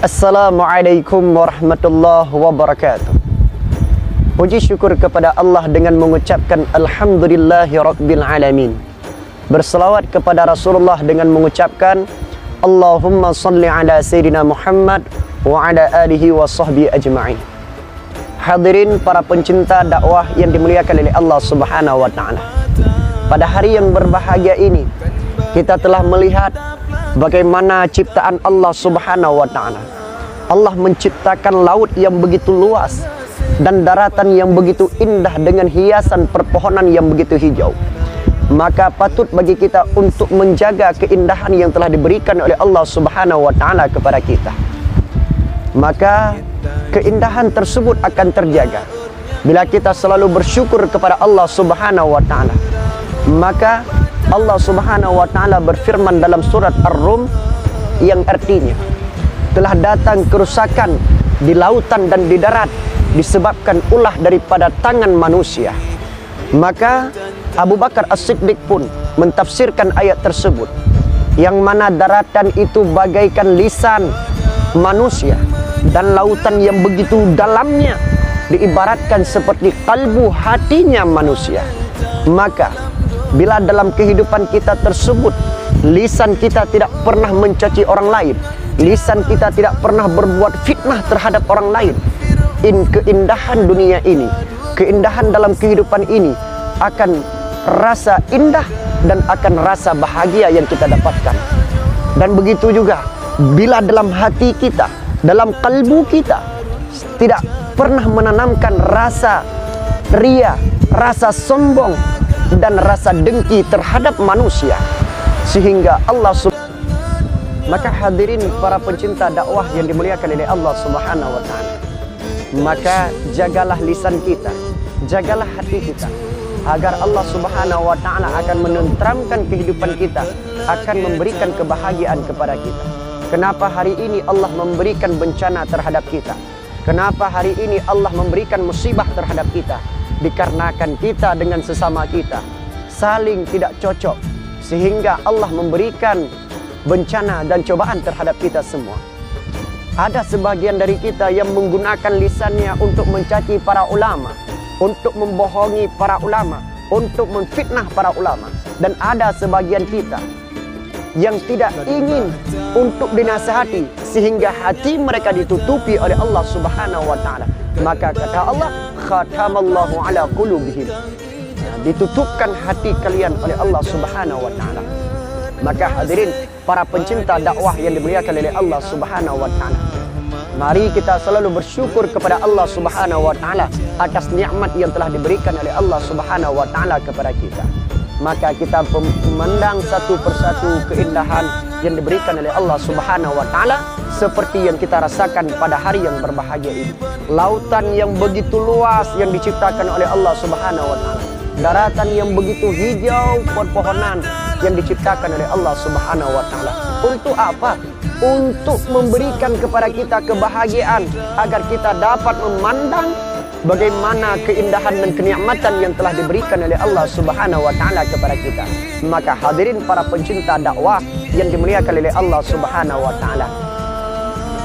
Assalamualaikum warahmatullahi wabarakatuh. Puji syukur kepada Allah dengan mengucapkan Alhamdulillahi Rabbil Alamin. Berselawat kepada Rasulullah dengan mengucapkan Allahumma salli ala Sayyidina Muhammad wa ala alihi wa sahbihi ajma'in. Hadirin para pencinta dakwah yang dimuliakan oleh Allah Subhanahu wa Ta'ala. Pada hari yang berbahagia ini, kita telah melihat bagaimana ciptaan Allah Subhanahu wa Ta'ala. Allah menciptakan laut yang begitu luas dan daratan yang begitu indah dengan hiasan perpohonan yang begitu hijau. Maka patut bagi kita untuk menjaga keindahan yang telah diberikan oleh Allah Subhanahu wa Ta'ala kepada kita. Maka keindahan tersebut akan terjaga bila kita selalu bersyukur kepada Allah Subhanahu wa Ta'ala. Maka Allah Subhanahu wa Ta'ala berfirman dalam surat Ar-Rum yang artinya, telah datang kerusakan di lautan dan di darat disebabkan ulah daripada tangan manusia. Maka Abu Bakar As-Siddiq pun mentafsirkan ayat tersebut, yang mana daratan itu bagaikan lisan manusia dan lautan yang begitu dalamnya diibaratkan seperti kalbu hatinya manusia. Maka bila dalam kehidupan kita tersebut lisan kita tidak pernah mencaci orang lain, lisan kita tidak pernah berbuat fitnah terhadap orang lain, keindahan dunia ini, keindahan dalam kehidupan ini akan rasa indah dan akan rasa bahagia yang kita dapatkan. Dan begitu juga bila dalam hati kita, dalam kalbu kita tidak pernah menanamkan rasa ria, rasa sombong dan rasa dengki terhadap manusia, sehingga Allah maka hadirin para pencinta dakwah yang dimuliakan oleh Allah Subhanahu wa Ta'ala, maka jagalah lisan kita, jagalah hati kita, agar Allah Subhanahu wa Ta'ala akan menenteramkan kehidupan kita, akan memberikan kebahagiaan kepada kita. Kenapa hari ini Allah memberikan bencana terhadap kita? Kenapa hari ini Allah memberikan musibah terhadap kita? Dikarenakan kita dengan sesama kita saling tidak cocok, sehingga Allah memberikan bencana dan cobaan terhadap kita semua. Ada sebagian dari kita yang menggunakan lisannya untuk mencaci para ulama, untuk membohongi para ulama, untuk memfitnah para ulama. Dan ada sebagian kita yang tidak ingin untuk dinasihati, sehingga hati mereka ditutupi oleh Allah Subhanahu wa Ta'ala. Maka kata Allah, khatamallahu ala qulubihim, ditutupkan hati kalian oleh Allah Subhanahu wa Ta'ala. Maka hadirin para pencinta dakwah yang dimuliakan oleh Allah Subhanahu wa Ta'ala, mari kita selalu bersyukur kepada Allah Subhanahu wa Ta'ala atas nikmat yang telah diberikan oleh Allah Subhanahu wa Ta'ala kepada kita. Maka kita memandang satu persatu keindahan yang diberikan oleh Allah Subhanahu wa Ta'ala, seperti yang kita rasakan pada hari yang berbahagia ini. Lautan yang begitu luas yang diciptakan oleh Allah Subhanahu wa Ta'ala, daratan yang begitu hijau, pepohonan yang diciptakan oleh Allah Subhanahu wa Ta'ala. Untuk apa? Untuk memberikan kepada kita kebahagiaan, agar kita dapat memandang bagaimana keindahan dan kenikmatan yang telah diberikan oleh Allah Subhanahu wa Ta'ala kepada kita. Maka hadirin para pencinta dakwah yang dimuliakan oleh Allah Subhanahu wa Ta'ala,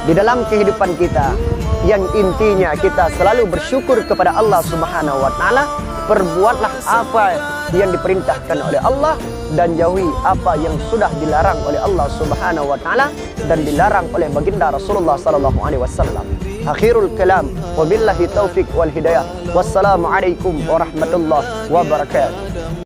di dalam kehidupan kita yang intinya kita selalu bersyukur kepada Allah Subhanahu wa Ta'ala. Perbuatlah apa yang diperintahkan oleh Allah dan jauhi apa yang sudah dilarang oleh Allah Subhanahu wa Ta'ala dan dilarang oleh baginda Rasulullah sallallahu alaihi wasallam. Akhirul kalam, wabillahi taufik wal hidayah. Wassalamualaikum warahmatullahi wabarakatuh.